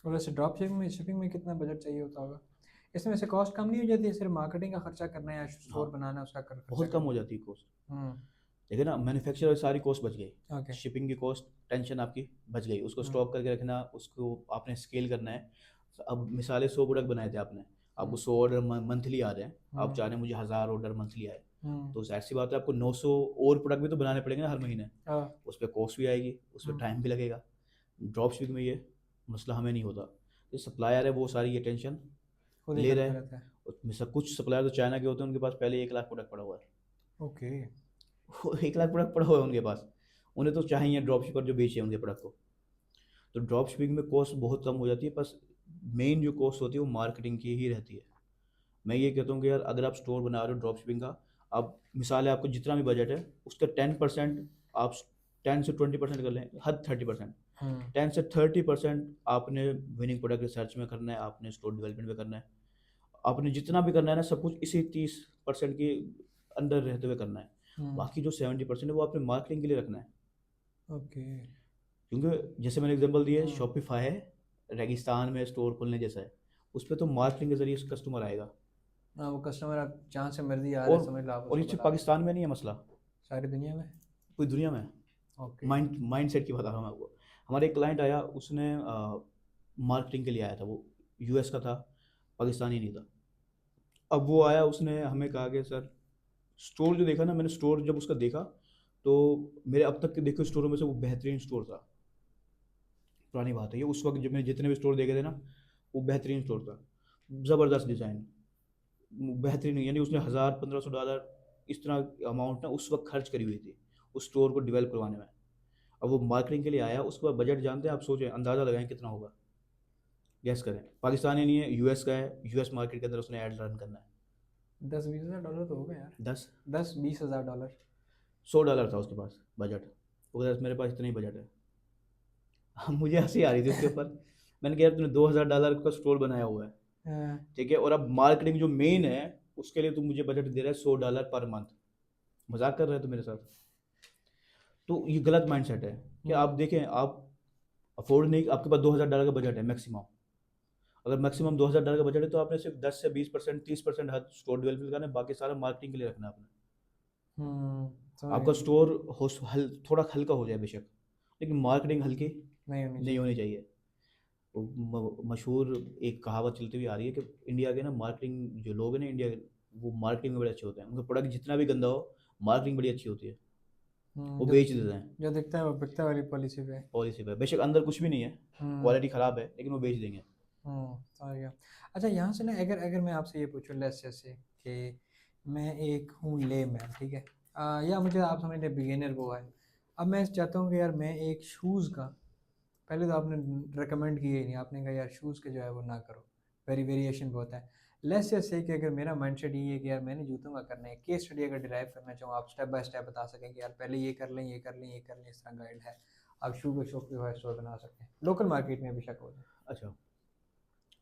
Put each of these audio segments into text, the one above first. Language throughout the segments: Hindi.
और वैसे ड्रॉप शिपिंग में कितना बजट चाहिए होता होगा? इसमें वैसे कॉस्ट कम नहीं हो जाती है, सिर्फ मार्केटिंग का खर्चा करना है या हाँ, स्टोर बनाना है उसका खर्चा बहुत कम करना हो है? जाती है कॉस्ट। हम्म। देखिए ना, मैन्युफैक्चर वाली सारी कॉस्ट बच गई, ओके। शिपिंग की कॉस्ट, टेंशन आपकी बच गई, उसको हम्म। स्टॉक करके रखना, उसको आपने स्केल करना है। अब मिसाले 100 प्रोडक्ट बनाए थे आपने, आपको हम्म। 100 ऑर्डर मंथली आ रहे हैं, आप हम्म। चाह रहे हैं मुझे 1000 ऑर्डर मंथली आए, हम्म। तो जाहिर सी बात है आपको 900 और प्रोडक्ट भी तो बनाने पड़ेंगे ना हर महीने। हाँ। उस पर कॉस्ट भी आएगी, उस पर हम्म। टाइम भी लगेगा। ड्रॉप शिपिंग में ये मसला हमें नहीं होता। जो सप्लायर है वो सारी ये टेंशन खुद ही ले रहा करते है। रहता है। उसमें सब कुछ सप्लायर तो चाइना के होते हैं, उनके पास पहले 1 लाख प्रोडक्ट पड़ा हुआ है। ओके। वो 1 लाख प्रोडक्ट पड़ा हुआ है उनके पास, उन्हें तो चाहिए ड्रॉप शिपर जो बेचे उनके प्रोडक्ट को। तो ड्रॉप शिपिंग में कॉस्ट बहुत कम हो जाती है, बस मेन जो कॉस्ट होती है वो मार्केटिंग की ही रहती है। मैं ये कहता हूँ कि यार अगर आप स्टोर बना रहे हो ड्रॉप शिपिंग का, आप मिसाल है आपको जितना भी बजट है उसका 10%, आप 10 से 20% कर लें, हद 30%। हम्म। 10 से 30% आपने विनिंग प्रोडक्ट रिसर्च में करना है, आपने स्टोर डेवलपमेंट में करना है, आपने जितना भी करना है ना सब कुछ इसी 30% के अंडर रहते हुए करना है। हम्म। बाकी जो 70% है वो आपने मार्केटिंग के लिए रखना है। ओके। क्योंकि जैसे मैंने एग्जांपल दिया है, हम्म। शॉपिफाई है, रेगिस्तान में स्टोर खोलने जैसा है, उस पर तो मार्केटिंग के जरिए कस्टमर आएगा। हाँ, वो कस्टमर आप जहाँ से मर्जी आ रहा और है, समझ लो आप और ये उसको सिर्फ बता दो। पाकिस्तान में नहीं है मसला, सारी दुनिया में। पूरी दुनिया में है। ओके। माइंड सेट की बता रहा हूँ मैं आपको। हमारे एक क्लाइंट आया, उसने मार्केटिंग के लिए आया था, वो यूएस का था, पाकिस्तानी नहीं था। अब वो आया, उसने हमें कहा कि सर, स्टोर जो देखा ना मैंने, स्टोर जब उसका देखा तो मेरे अब तक के देखे स्टोरों में से वो बेहतरीन स्टोर था। पुरानी बात है ये, उस वक्त जब मैंने जितने भी स्टोर देखे थे ना, वो बेहतरीन स्टोर था। ज़बरदस्त डिज़ाइन, बेहतरीन, यानी उसने 1000 1500 डॉलर इस तरह अमाउंट ना उस वक्त खर्च करी हुई थी उस स्टोर को डेवलप करवाने में। अब वो मार्केटिंग के लिए आया, उसके बाद बजट जानते हैं आप, सोचें अंदाज़ा लगाएं कितना होगा, गैस करें। पाकिस्तानी नहीं है, यूएस का है, यूएस मार्केट के अंदर उसने ऐड रन करना है। 10-20 हज़ार डॉलर तो होगा यार। 10 10-20 हज़ार डॉलर। $100 था उसके पास बजट। वो कहता मेरे पास इतना ही बजट है। मुझे हंसी आ रही थी उसके ऊपर। मैंने कहा यार तूने $2000 का स्टोर बनाया हुआ है, हाँ। ठीक है, और अब मार्केटिंग जो मेन है उसके लिए तू मुझे बजट दे रहा है $100 पर मंथ। मजाक कर रहे हैं तो मेरे साथ। तो ये गलत माइंडसेट है कि आप हम्म। देखें, आप अफोर्ड नहीं, आपके पास $2000 का बजट है मैक्सिमम। अगर मैक्सिमम $2000 का बजट है तो आपने सिर्फ 10 से 20% 30% हद स्टोर डेवलपमेंट करना है, बाकी सारा मार्केटिंग के लिए रखना है आपने। हम्म। समझ आपका गया। स्टोर थोड़ा हल्का हो जाए बेशक, लेकिन मार्केटिंग हल्की नहीं होनी नहीं चाहिए। होनी चाहिए। वो मशहूर एक कहावत चलती हुई आ रही है कि इंडिया के ना मार्केटिंग जो लोग हैं ना इंडिया के, वो मार्केटिंग में बड़े अच्छे होते हैं, उनका प्रोडक्ट जितना भी गंदा हो, मार्केटिंग बड़ी अच्छी होती है, वो जो बेच देते हैं। जो दिखता है वो बिकता वाली पॉलिसी पे। पॉलिसी पे बेशक अंदर कुछ भी नहीं है, हम्म। क्वालिटी ख़राब है, लेकिन वो बेच देंगे। समझ गया। अच्छा, यहाँ से ना अगर अगर मैं आपसे ये पूछूँ लेट्स जैसे कि मैं एक हूँ ले मैन, ठीक है, या मुझे आप समझ लें बिगिनर वो है। अब मैं चाहता हूँ कि यार मैं एक शूज़ का, पहले तो आपने रिकमेंड किया ही नहीं, आपने कहा यार शूज़ के जो है वो ना करो, वेरिएशन बहुत है। लेट्स जस्ट से कि अगर मेरा माइंडसेट ये है कि यार मैंने जूतों का करना है, केस स्टडी अगर डिराइव करना चाहूँ, आप स्टेप बाय स्टेप बता सकें कि यार पहले ये कर लें, ये कर लें, ये कर लें, इस तरह गाइड है, आप शू के शॉप जो है स्टोर बना सकते हैं लोकल मार्केट में भी शक हो जाए। अच्छा,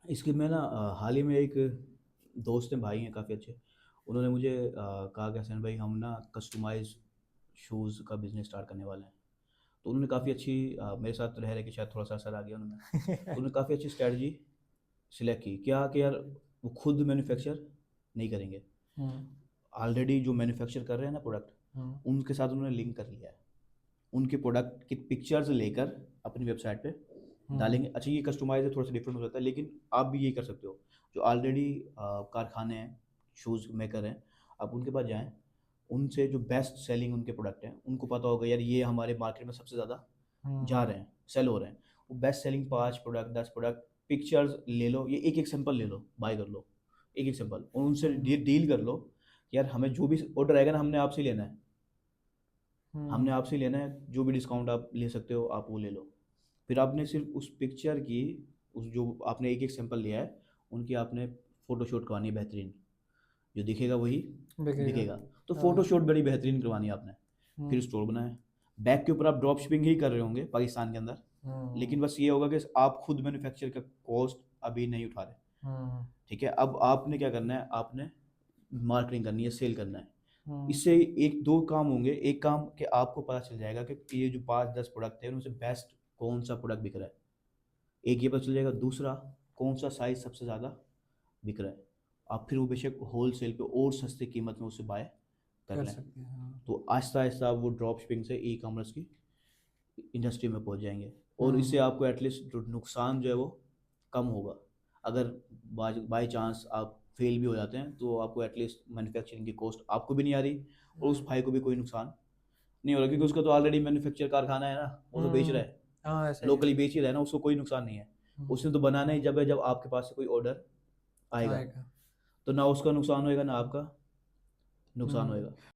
इसकी मैं ना हाल ही में एक दोस्त हैं, भाई हैं काफ़ी अच्छे, उन्होंने मुझे कहा कि हसन भाई हम ना कस्टमाइज शूज़ का बिज़नेस स्टार्ट करने वाले हैं। तो उन्होंने काफ़ी अच्छी मेरे साथ रह रहे कि शायद थोड़ा सा असर आ गया उन्होंने, तो उन्होंने काफ़ी अच्छी स्ट्रैटेजी सिलेक्ट की। क्या कि यार वो खुद मैन्युफैक्चर नहीं करेंगे, हम्म। ऑलरेडी जो मैन्युफैक्चर कर रहे हैं ना प्रोडक्ट, हम्म। उनके साथ उन्होंने लिंक कर लिया है। उनके प्रोडक्ट की पिक्चर्स लेकर अपनी वेबसाइट पे हम्म। डालेंगे। अच्छा, ये कस्टमाइज है, थोड़ा सा डिफरेंट हो जाता है, लेकिन आप भी ये कर सकते हो। जो ऑलरेडी कारखाने हैं, शूज़ मेकर हैं, आप उनके पास जाएँ, उनसे जो बेस्ट सेलिंग उनके प्रोडक्ट हैं, उनको पता होगा यार ये हमारे मार्केट में सबसे ज़्यादा जा हम्म। रहे हैं, सेल हो रहे हैं। वो best selling 5 product, 10 product, pictures ले लो, ये एक-एक सैंपल ले लो, बाय कर लो, एक-एक सैंपल, और उनसे हम्म। डील कर लो कि यार हमें जो भी ऑर्डर आएगा ना, हमने आपसे ही लेना है। हमने हम्म। आपसे ही लेना है, जो भी डिस्काउंट आप ले सकते हो आप वो ले लो। फिर आपने सिर्फ उस पिक्चर की, उस जो आपने एक-एक सैंपल लिया है, उनकी आपने फ़ोटोशूट करवानी है बेहतरीन, जो दिखेगा वही बिकेगा। बिकेगा। तो हाँ। फ़ोटोशूट बड़ी बेहतरीन करवानी है आपने। फिर हम्म। स्टोर बनाएँ। बैक के ऊपर आप ड्रॉप शिपिंग ही कर रहे होंगे पाकिस्तान के अंदर, हम्म। लेकिन बस ये होगा कि आप खुद मैन्युफैक्चर का कॉस्ट अभी नहीं उठा रहे, हम्म। ठीक है? अब आपने क्या करना है, आपने मार्केटिंग करनी है, सेल करना है। हम्म। इससे एक दो काम होंगे। एक काम कि आपको पता चल जाएगा कि ये जो 5-10 प्रोडक्ट है उनमें से बेस्ट कौन सा प्रोडक्ट बिक रहा है, एक ये पता चल जाएगा, दूसरा कौन सा साइज़ सबसे ज़्यादा बिक रहा है। आप फिर वो बेशक होल सेल पे और सस्ती कीमत में उसे बाय कर कर लें। सकते हैं, हाँ। तो आहिस्ता-आहिस्ता आप वो ड्रॉप शिपिंग से ई-कॉमर्स की इंडस्ट्री में पहुँच जाएँगे और हुँ, इससे हुँ। आपको एटलीस्ट जो नुकसान जो है वो कम होगा। अगर बाय चांस आप फेल भी हो जाते हैं तो आपको एटलीस्ट मैन्युफैक्चरिंग की कॉस्ट आपको भी नहीं आ रही और उस हुँ। भाई को भी कोई नुकसान नहीं हो रहा, क्योंकि उसका तो ऑलरेडी मैन्युफैक्चर कारखाना है ना, वो तो बेच रहा हुँ। है, हाँ, ऐसा ही है। लोकली बेच ही रहा है ना, उसको कोई नुकसान नहीं है। हुँ, उसने तो बनाना ही जब है जब आपके पास से कोई ऑर्डर आएगा, आएगा। तो ना उसका नुकसान होएगा ना आपका नुकसान हुँ। होएगा।